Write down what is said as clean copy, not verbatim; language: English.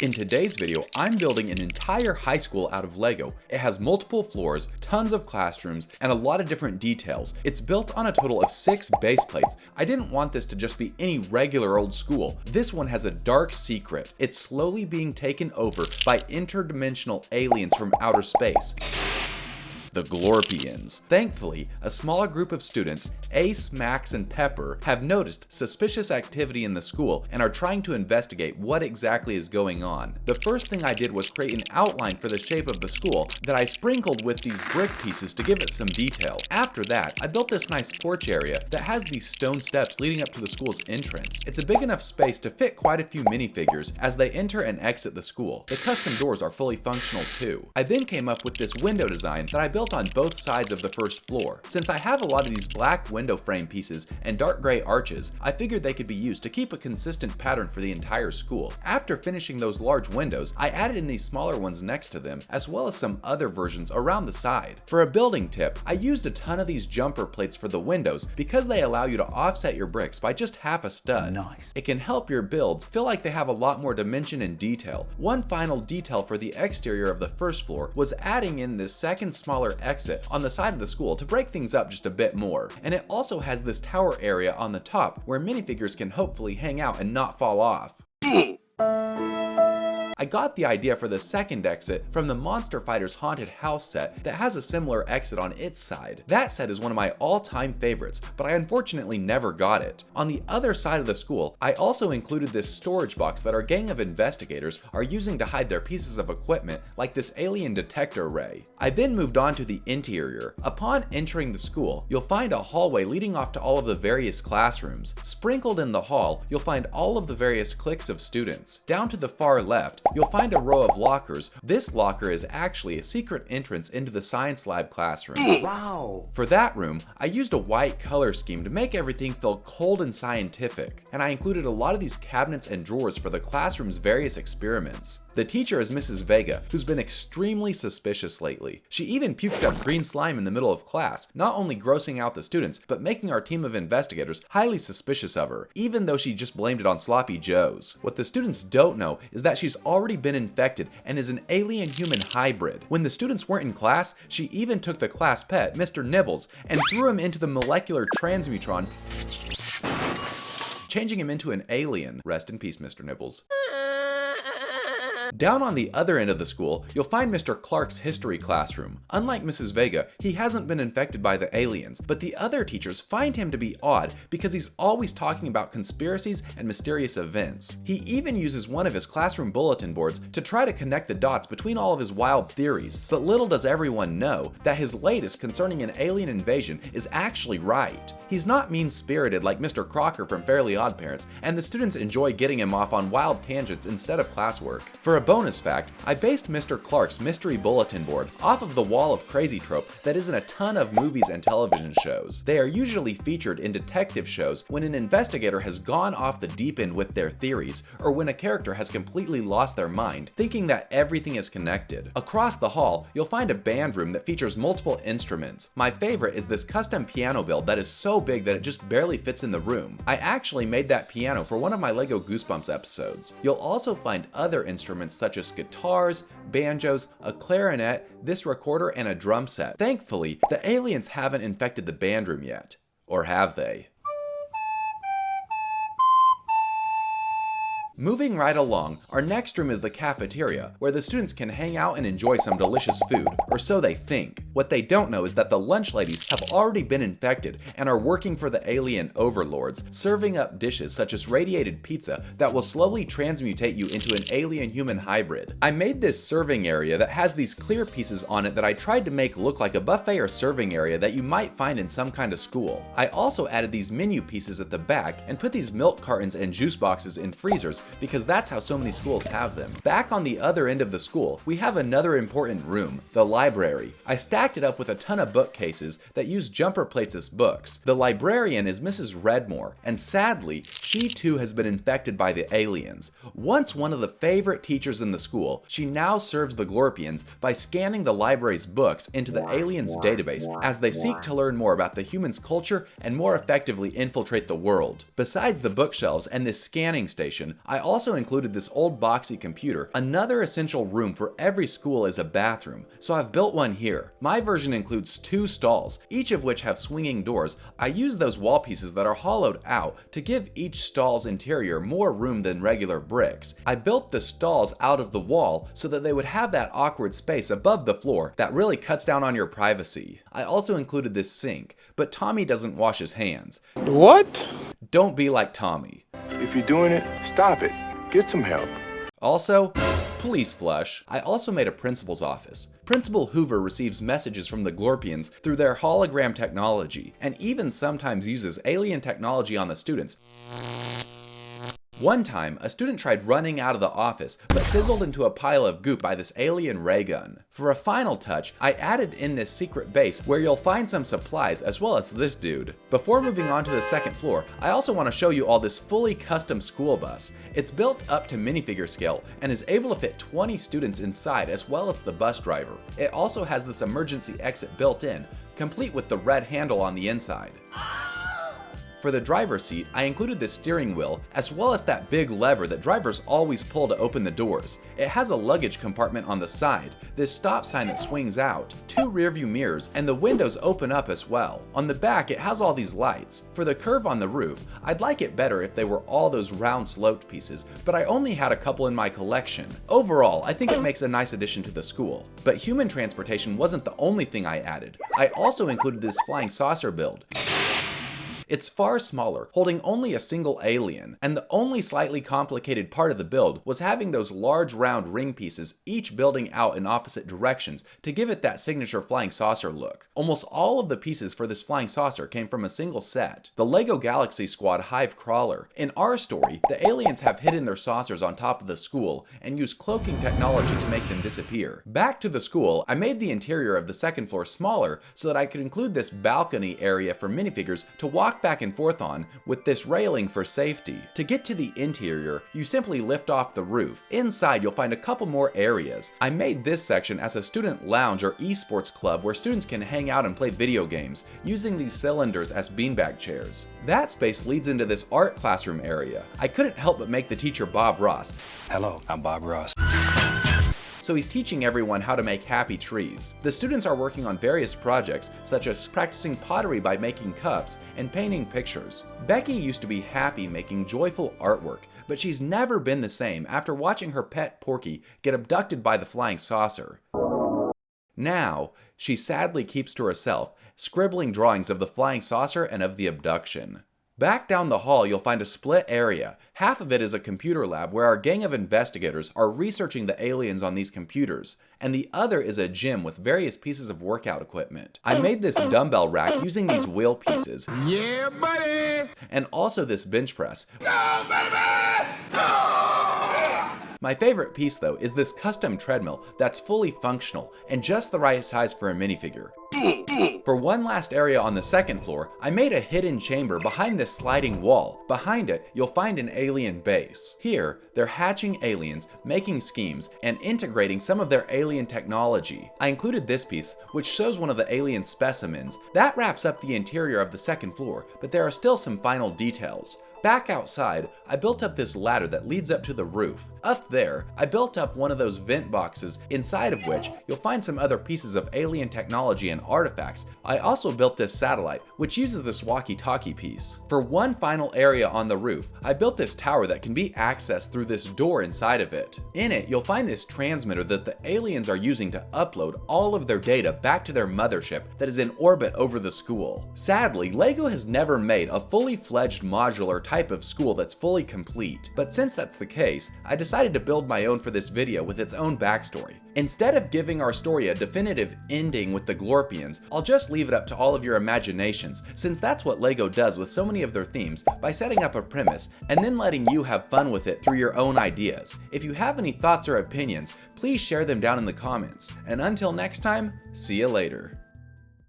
In today's video, I'm building an entire high school out of Lego. It has multiple floors, tons of classrooms, and a lot of different details. It's built on a total of 6 base plates. I didn't want this to just be any regular old school. This one has a dark secret. It's slowly being taken over by interdimensional aliens from outer space. The Glorpians. Thankfully, a smaller group of students, Ace, Max, and Pepper, have noticed suspicious activity in the school and are trying to investigate what exactly is going on. The first thing I did was create an outline for the shape of the school that I sprinkled with these brick pieces to give it some detail. After that, I built this nice porch area that has these stone steps leading up to the school's entrance. It's a big enough space to fit quite a few minifigures as they enter and exit the school. The custom doors are fully functional too. I then came up with this window design that I built on both sides of the first floor. Since I have a lot of these black window frame pieces and dark gray arches, I figured they could be used to keep a consistent pattern for the entire school. After finishing those large windows, I added in these smaller ones next to them, as well as some other versions around the side. For a building tip, I used a ton of these jumper plates for the windows because they allow you to offset your bricks by just half a stud. Nice. It can help your builds feel like they have a lot more dimension and detail. One final detail for the exterior of the first floor was adding in this second smaller exit on the side of the school to break things up just a bit more. And it also has this tower area on the top where minifigures can hopefully hang out and not fall off. I got the idea for the second exit from the Monster Fighters Haunted House set that has a similar exit on its side. That set is one of my all-time favorites, but I unfortunately never got it. On the other side of the school, I also included this storage box that our gang of investigators are using to hide their pieces of equipment, like this alien detector ray. I then moved on to the interior. Upon entering the school, you'll find a hallway leading off to all of the various classrooms. Sprinkled in the hall, you'll find all of the various cliques of students. Down to the far left, you'll find a row of lockers. This locker is actually a secret entrance into the science lab classroom. Wow! For that room, I used a white color scheme to make everything feel cold and scientific, and I included a lot of these cabinets and drawers for the classroom's various experiments. The teacher is Mrs. Vega, who's been extremely suspicious lately. She even puked up green slime in the middle of class, not only grossing out the students, but making our team of investigators highly suspicious of her, even though she just blamed it on sloppy joes. What the students don't know is that she's already been infected and is an alien-human hybrid. When the students weren't in class, she even took the class pet, Mr. Nibbles, and threw him into the molecular transmutron, changing him into an alien. Rest in peace, Mr. Nibbles. Down on the other end of the school, you'll find Mr. Clark's history classroom. Unlike Mrs. Vega, he hasn't been infected by the aliens, but the other teachers find him to be odd because he's always talking about conspiracies and mysterious events. He even uses one of his classroom bulletin boards to try to connect the dots between all of his wild theories, but little does everyone know that his latest concerning an alien invasion is actually right. He's not mean-spirited like Mr. Crocker from Fairly OddParents, and the students enjoy getting him off on wild tangents instead of classwork. For a bonus fact, I based Mr. Clark's mystery bulletin board off of the wall of crazy trope that is in a ton of movies and television shows. They are usually featured in detective shows when an investigator has gone off the deep end with their theories, or when a character has completely lost their mind, thinking that everything is connected. Across the hall, you'll find a band room that features multiple instruments. My favorite is this custom piano build that is so big that it just barely fits in the room. I actually made that piano for one of my Lego Goosebumps episodes. You'll also find other instruments such as guitars, banjos, a clarinet, this recorder, and a drum set. Thankfully, the aliens haven't infected the band room yet. Or have they? Moving right along, our next room is the cafeteria, where the students can hang out and enjoy some delicious food, or so they think. What they don't know is that the lunch ladies have already been infected and are working for the alien overlords, serving up dishes such as radiated pizza that will slowly transmutate you into an alien-human hybrid. I made this serving area that has these clear pieces on it that I tried to make look like a buffet or serving area that you might find in some kind of school. I also added these menu pieces at the back and put these milk cartons and juice boxes in freezers because that's how so many schools have them. Back on the other end of the school, we have another important room, the library. I stacked it up with a ton of bookcases that use jumper plates as books. The librarian is Mrs. Redmore, and sadly, she too has been infected by the aliens. Once one of the favorite teachers in the school, she now serves the Glorpians by scanning the library's books into the aliens' database as they seek to learn more about the humans' culture and more effectively infiltrate the world. Besides the bookshelves and this scanning station, I I also included this old boxy computer. Another essential room for every school is a bathroom, so I've built one here. My version includes 2 stalls, each of which have swinging doors. I use those wall pieces that are hollowed out to give each stall's interior more room than regular bricks. I built the stalls out of the wall so that they would have that awkward space above the floor that really cuts down on your privacy. I also included this sink, but Tommy doesn't wash his hands. What? Don't be like Tommy. If you're doing it, stop it. Get some help. Also, police flush. I also made a principal's office. Principal Hoover receives messages from the Glorpians through their hologram technology, and even sometimes uses alien technology on the students. One time, a student tried running out of the office, but sizzled into a pile of goop by this alien ray gun. For a final touch, I added in this secret base where you'll find some supplies as well as this dude. Before moving on to the second floor, I also want to show you all this fully custom school bus. It's built up to minifigure scale and is able to fit 20 students inside as well as the bus driver. It also has this emergency exit built in, complete with the red handle on the inside. For the driver's seat, I included this steering wheel, as well as that big lever that drivers always pull to open the doors. It has a luggage compartment on the side, this stop sign that swings out, 2 rearview mirrors, and the windows open up as well. On the back, it has all these lights. For the curve on the roof, I'd like it better if they were all those round sloped pieces, but I only had a couple in my collection. Overall, I think it makes a nice addition to the school. But human transportation wasn't the only thing I added. I also included this flying saucer build. It's far smaller, holding only a single alien, and the only slightly complicated part of the build was having those large round ring pieces each building out in opposite directions to give it that signature flying saucer look. Almost all of the pieces for this flying saucer came from a single set, the LEGO Galaxy Squad Hive Crawler. In our story, the aliens have hidden their saucers on top of the school and use cloaking technology to make them disappear. Back to the school, I made the interior of the second floor smaller so that I could include this balcony area for minifigures to walk back and forth on with this railing for safety. To get to the interior, you simply lift off the roof. Inside, you'll find a couple more areas. I made this section as a student lounge or esports club where students can hang out and play video games, using these cylinders as beanbag chairs. That space leads into this art classroom area. I couldn't help but make the teacher Bob Ross. Hello, I'm Bob Ross. So he's teaching everyone how to make happy trees. The students are working on various projects, such as practicing pottery by making cups and painting pictures. Becky used to be happy making joyful artwork, but she's never been the same after watching her pet Porky get abducted by the flying saucer. Now, she sadly keeps to herself, scribbling drawings of the flying saucer and of the abduction. Back down the hall, you'll find a split area. Half of it is a computer lab where our gang of investigators are researching the aliens on these computers, and the other is a gym with various pieces of workout equipment. I made this dumbbell rack using these wheel pieces. Yeah, buddy! And also this bench press. Go, baby! Go! My favorite piece though is this custom treadmill that's fully functional and just the right size for a minifigure. For one last area on the second floor, I made a hidden chamber behind this sliding wall. Behind it, you'll find an alien base. Here, they're hatching aliens, making schemes, and integrating some of their alien technology. I included this piece, which shows one of the alien specimens. That wraps up the interior of the second floor, but there are still some final details. Back outside, I built up this ladder that leads up to the roof. Up there, I built up one of those vent boxes, inside of which you'll find some other pieces of alien technology and artifacts. I also built this satellite, which uses this walkie-talkie piece. For one final area on the roof, I built this tower that can be accessed through this door inside of it. In it, you'll find this transmitter that the aliens are using to upload all of their data back to their mothership that is in orbit over the school. Sadly, LEGO has never made a fully fledged modular type of school that's fully complete, but since that's the case, I decided to build my own for this video with its own backstory. Instead of giving our story a definitive ending with the Glorpians, I'll just leave it up to all of your imaginations, since that's what LEGO does with so many of their themes by setting up a premise and then letting you have fun with it through your own ideas. If you have any thoughts or opinions, please share them down in the comments, and until next time, see you later.